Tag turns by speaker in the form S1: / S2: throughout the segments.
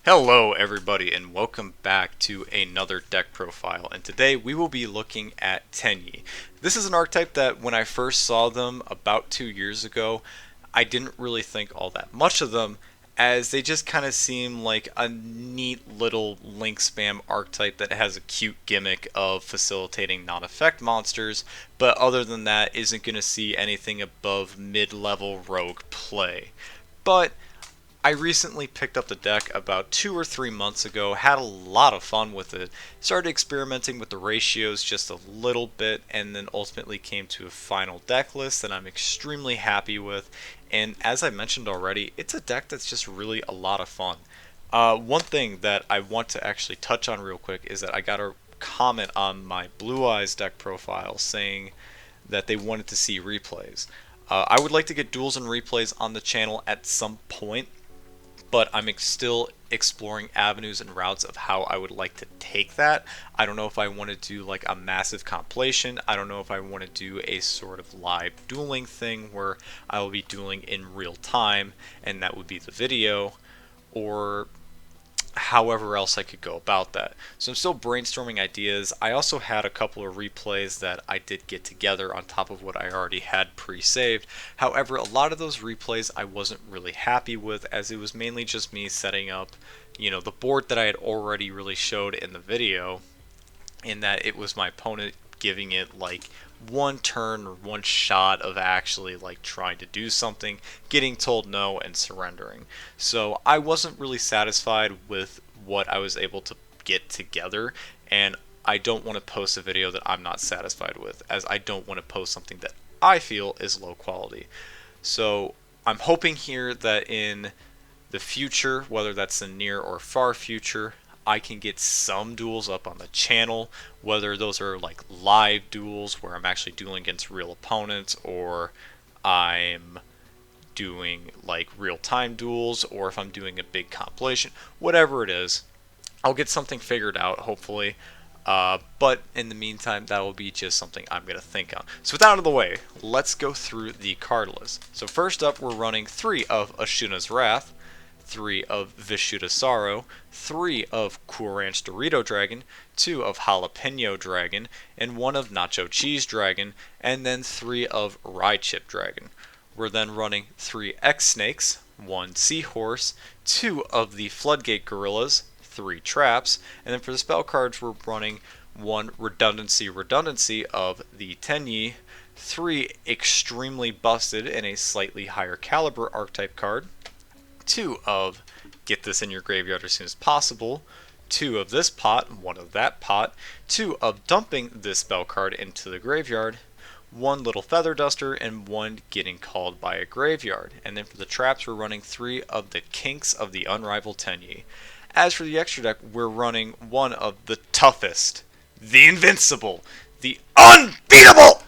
S1: Hello everybody and welcome back to another deck profile, and today we will be looking at Tenyi. This is an archetype that when I first saw them about 2 years ago, I didn't really think all that much of them, as they just kind of seem like a neat little link spam archetype that has a cute gimmick of facilitating non-effect monsters, but other than that isn't going to see anything above mid-level rogue play. But I recently picked up the deck about 2 or 3 months ago, had a lot of fun with it, started experimenting with the ratios just a little bit, and then ultimately came to a final deck list that I'm extremely happy with. And as I mentioned already, it's a deck that's just really a lot of fun. One thing that I want to actually touch on real quick is that I got a comment on my Blue Eyes deck profile saying that they wanted to see replays. I would like to get duels and replays on the channel at some point, but I'm still exploring avenues and routes of how I would like to take that. I don't know if I want to do like a massive compilation. I don't know if I want to do a sort of live dueling thing where I will be dueling in real time and that would be the video, or however else I could go about that. So I'm still brainstorming ideas. I also had a couple of replays that I did get together on top of what I already had pre-saved. However, a lot of those replays I wasn't really happy with, as it was mainly just me setting up, the board that I had already really showed in the video, in that it was my opponent giving it like one turn or one shot of actually like trying to do something, getting told no, and surrendering. So I wasn't really satisfied with what I was able to get together, and I don't want to post a video that I'm not satisfied with, as I don't want to post something that I feel is low quality. So I'm hoping here that in the future, whether that's the near or far future, I can get some duels up on the channel, whether those are like live duels where I'm actually dueling against real opponents, or I'm doing like real-time duels, or if I'm doing a big compilation, whatever it is, I'll get something figured out, hopefully. But in the meantime, that will be just something I'm going to think on. So with that out of the way, let's go through the card list. So first up, we're running 3 of Ashuna's Wrath, 3 of Vishuda's Sorrow, 3 of Cool Ranch Dorito Dragon, 2 of Jalapeno Dragon, and 1 of Nacho Cheese Dragon, and then 3 of Rye Chip Dragon. We're then running 3 X-Snakes, 1 Seahorse, 2 of the Floodgate Gorillas, 3 Traps, and then for the spell cards we're running 1 Redundancy of the Tenyi, 3 Extremely Busted in a slightly higher caliber archetype card, 2 of Get This in Your Graveyard as Soon as Possible, 2 of this pot, 1 of that pot, 2 of Dumping this spell card into the graveyard, 1 Little Feather Duster, and 1 Getting Called by a Graveyard. And then for the traps, we're running 3 of the Kinks of the Unrivaled Tenyi. As for the extra deck, we're running 1 of the toughest, the invincible, the unbeatable,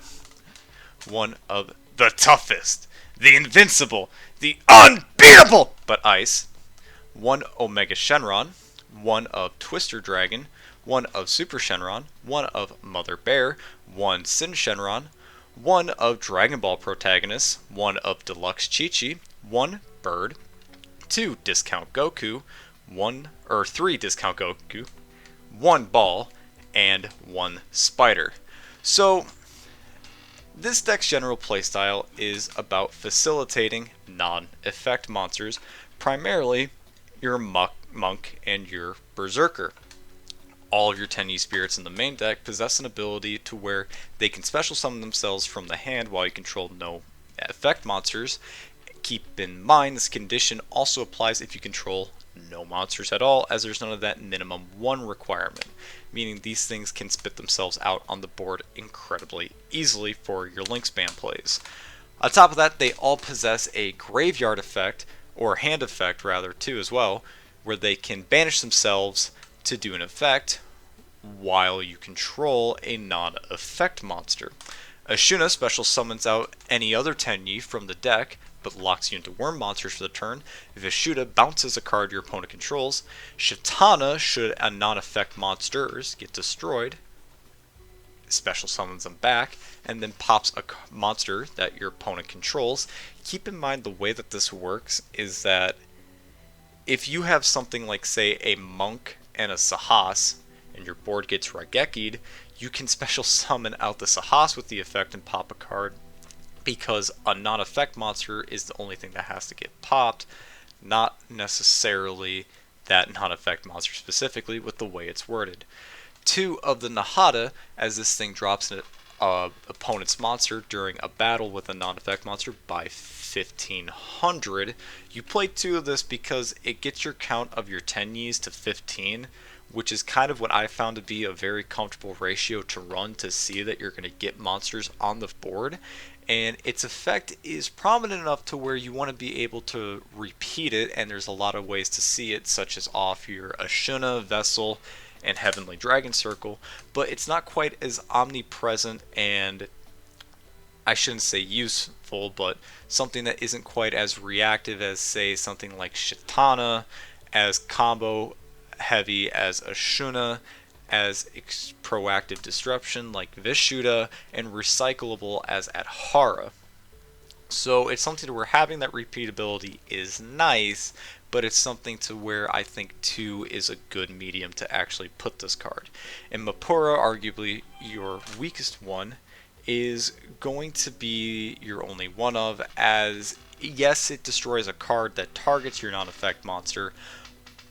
S1: 1 of the toughest, the invincible, the unbeatable, but ice, 1 Omega Shenron, 1 of Twister Dragon, 1 of Super Shenron, 1 of Mother Bear, 1 Sin Shenron, 1 of Dragon Ball Protagonist, 1 of Deluxe Chi-Chi, 1 Bird, 2 Discount Goku, 3 Discount Goku, 1 Ball, and 1 Spider. So this deck's general playstyle is about facilitating non-effect monsters, primarily your Monk and your Berserker. All of your Tenyi spirits in the main deck possess an ability to where they can special summon themselves from the hand while you control no effect monsters. Keep in mind this condition also applies if you control no monsters at all, as there's none of that minimum 1 requirement, meaning these things can spit themselves out on the board incredibly easily for your link spam plays. On top of that, they all possess a graveyard effect, or hand effect rather, too, as well, where they can banish themselves to do an effect while you control a non-effect monster. Ashuna special summons out any other Tenyi from the deck, but locks you into worm monsters for the turn. Vishuda bounces a card your opponent controls. Shatana, should a non-effect monsters get destroyed, special summons them back, and then pops a monster that your opponent controls. Keep in mind the way that this works is that If you have something like, say, a Monk and a Sahas, and your board gets Raigekki'd, you can special summon out the Sahas with the effect and pop a card, because a non-effect monster is the only thing that has to get popped, not necessarily that non-effect monster specifically with the way it's worded. 2 of the Nahata, as this thing drops an opponent's monster during a battle with a non-effect monster by 1500. You play 2 of this because it gets your count of your Tenyis to 15, which is kind of what I found to be a very comfortable ratio to run to see that you're going to get monsters on the board. And its effect is prominent enough to where you want to be able to repeat it, and there's a lot of ways to see it, such as off your Ashuna, Vessel, and Heavenly Dragon Circle, but it's not quite as omnipresent, and I shouldn't say useful, but something that isn't quite as reactive as, say, something like Shitana, as combo heavy as Ashuna, as proactive disruption like Vishuddha, and recyclable as Adhara. So it's something to where having that repeatability is nice, but it's something to where I think 2 is a good medium to actually put this card. And Mapura, arguably your weakest one, is going to be your only one of, as yes, it destroys a card that targets your non-effect monster.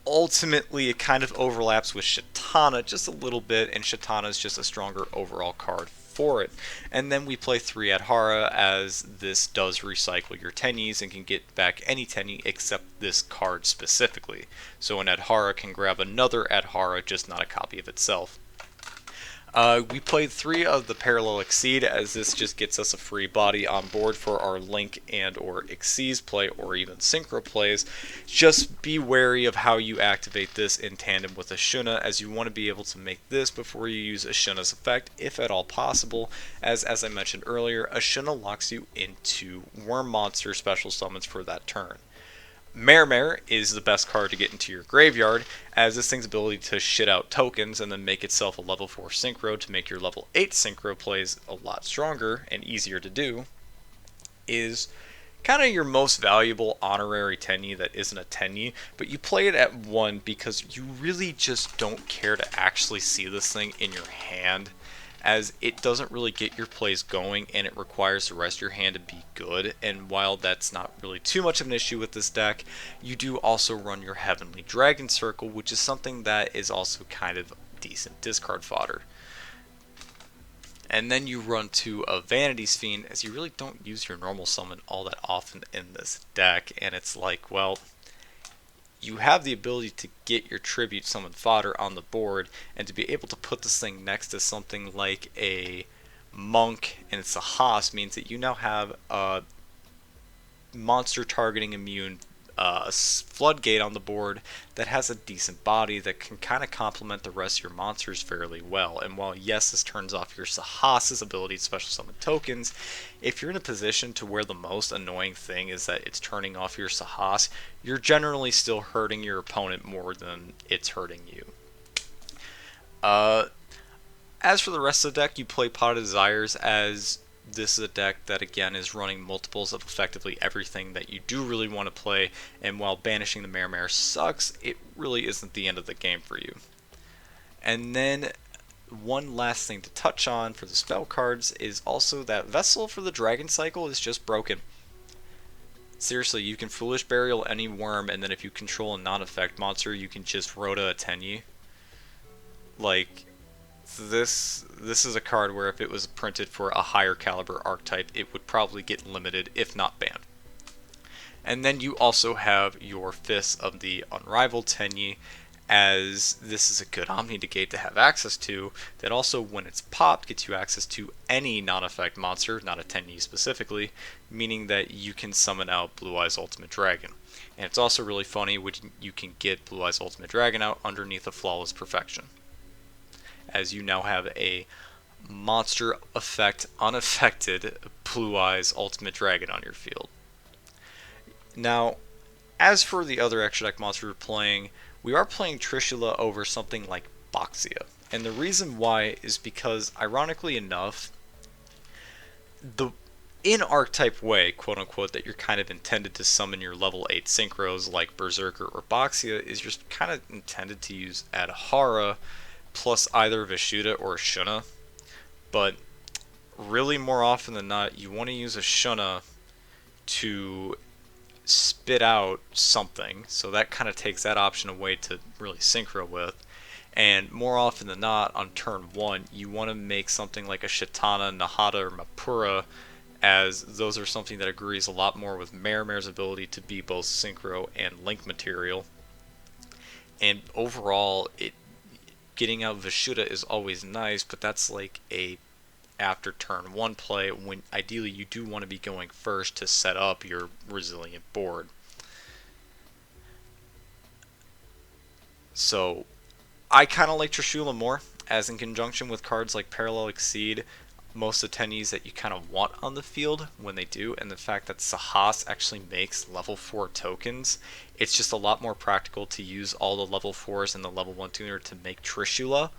S1: Ultimately, it kind of overlaps with Shitana just a little bit, and Shitana is just a stronger overall card for it. And then we play 3 Adhara, as this does recycle your Tenyis and can get back any Tenyi except this card specifically. So an Adhara can grab another Adhara, just not a copy of itself. We played 3 of the Parallel Exceed, as this just gets us a free body on board for our Link and or Exceed play, or even Synchro plays. Just be wary of how you activate this in tandem with Ashuna, as you want to be able to make this before you use Ashuna's effect, if at all possible, as I mentioned earlier, Ashuna locks you into Worm Monster special summons for that turn. Mare is the best card to get into your graveyard, as this thing's ability to shit out tokens and then make itself a level 4 synchro to make your level 8 synchro plays a lot stronger and easier to do, is kind of your most valuable honorary Tenyi that isn't a Tenyi, but you play it at 1 because you really just don't care to actually see this thing in your hand, as it doesn't really get your plays going and it requires the rest of your hand to be good. And while that's not really too much of an issue with this deck, you do also run your Heavenly Dragon Circle, which is something that is also kind of decent discard fodder. And then you run to a Vanity's Fiend, as you really don't use your normal summon all that often in this deck, and it's like, well, you have the ability to get your tribute summon fodder on the board, and to be able to put this thing next to something like a Monk and it's a Haas means that you now have a monster targeting immune floodgate on the board that has a decent body that can kind of complement the rest of your monsters fairly well. And while yes, this turns off your Sahas's ability to special summon tokens, if you're in a position to where the most annoying thing is that it's turning off your Sahas, you're generally still hurting your opponent more than it's hurting you. As for the rest of the deck, you play Pot of Desires, as this is a deck that again is running multiples of effectively everything that you do really want to play, and while banishing the Mare sucks, it really isn't the end of the game for you. And then one last thing to touch on for the spell cards is also that Vessel for the Dragon Cycle is just broken. Seriously, you can Foolish Burial any worm, and then if you control a non-effect monster, you can just Rhoda a Tenyi. Like, this is a card where if it was printed for a higher caliber archetype, it would probably get limited, if not banned. And then you also have your Fists of the Unrivaled Tenyi, as this is a good Omni Negate to have access to, that also when it's popped gets you access to any non-effect monster, not a Tenyi specifically, meaning that you can summon out Blue Eyes Ultimate Dragon. And it's also really funny when you can get Blue Eyes Ultimate Dragon out underneath a Flawless Perfection, as you now have a monster effect unaffected Blue Eyes Ultimate Dragon on your field. Now, as for the other extra deck monster we're playing, we are playing Trishula over something like Boxia. And the reason why is because, ironically enough, in archetype way, quote unquote, that you're kind of intended to summon your level 8 synchros like Berserker or Boxia is you're kind of intended to use Adhara plus either Vishuddha or Shuna. But really, more often than not, you want to use a Shuna to spit out something. So that kind of takes that option away to really synchro with. And more often than not, on turn 1, you want to make something like a Shitana, Nahata, or Mapura, as those are something that agrees a lot more with Mare's ability to be both synchro and link material. And overall, getting out Vishuddha is always nice, but that's like a after turn 1 play when ideally you do want to be going first to set up your resilient board. So I kind of like Trishula more, as in conjunction with cards like Parallel Exceed, most of the Tenyis that you kind of want on the field when they do, and the fact that Sahas actually makes level 4 tokens, it's just a lot more practical to use all the level 4s and the level 1 tuner to make Trishula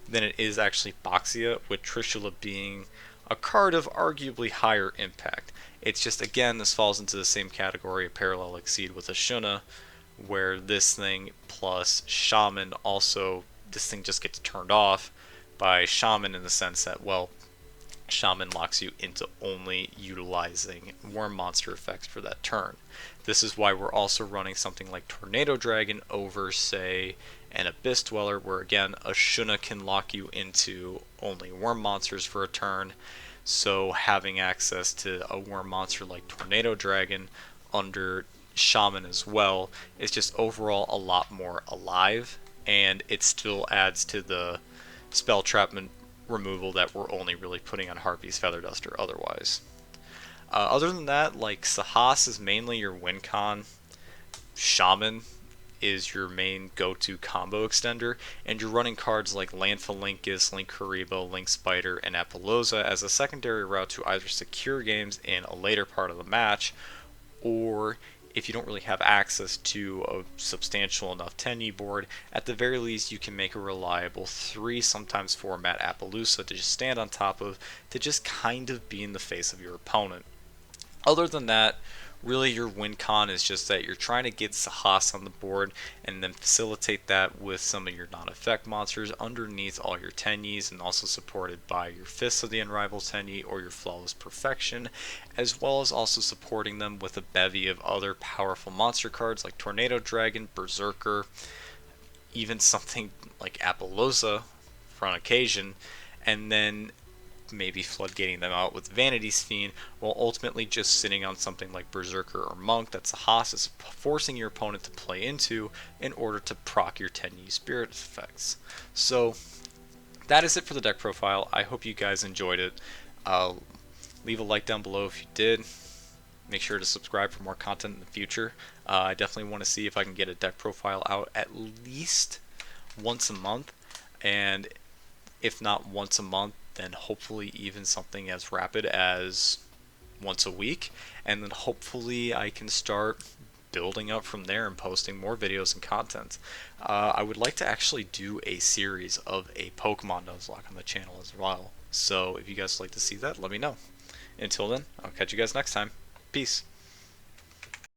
S1: than it is actually Boxia, with Trishula being a card of arguably higher impact. It's just, again, this falls into the same category of Parallel Exceed with Ashuna, where this thing plus Shaman also, this thing just gets turned off by Shaman in the sense that, well, Shaman locks you into only utilizing Worm Monster effects for that turn. This is why we're also running something like Tornado Dragon over, say, an Abyss Dweller, where again, Ashuna can lock you into only Worm Monsters for a turn. So having access to a Worm Monster like Tornado Dragon under Shaman as well is just overall a lot more alive, and it still adds to the spell trapment removal that we're only really putting on Harpy's Feather Duster otherwise. Other than that, like Sahas is mainly your win con, Shaman is your main go-to combo extender, and you're running cards like Lanphalinkus, Link Haribo, Link Spider, and Apollousa as a secondary route to either secure games in a later part of the match, or if you don't really have access to a substantial enough Tenyi board, at the very least you can make a reliable 3, sometimes 4 mat Appaloosa to just stand on top of, to just kind of be in the face of your opponent. Other than that, really your win con is just that you're trying to get Sahas on the board and then facilitate that with some of your non-effect monsters underneath all your Tenyis, and also supported by your Fists of the Unrivaled Tenyi or your Flawless Perfection, as well as also supporting them with a bevy of other powerful monster cards like Tornado Dragon, Berserker, even something like Apollousa for an occasion, and then maybe floodgating them out with Vanity's Fiend, while ultimately just sitting on something like Berserker or Monk that Sahas is forcing your opponent to play into in order to proc your Tenyi Spirit effects. So that is it for the deck profile. I hope you guys enjoyed it. Leave a like down below if you did. Make sure to subscribe for more content in the future. I definitely want to see if I can get a deck profile out at least once a month, and if not once a month, then hopefully even something as rapid as once a week, and then hopefully I can start building up from there and posting more videos and content. I would like to actually do a series of a Pokemon Nuzlocke on the channel as well, so if you guys would like to see that, let me know. Until then, I'll catch you guys next time. Peace.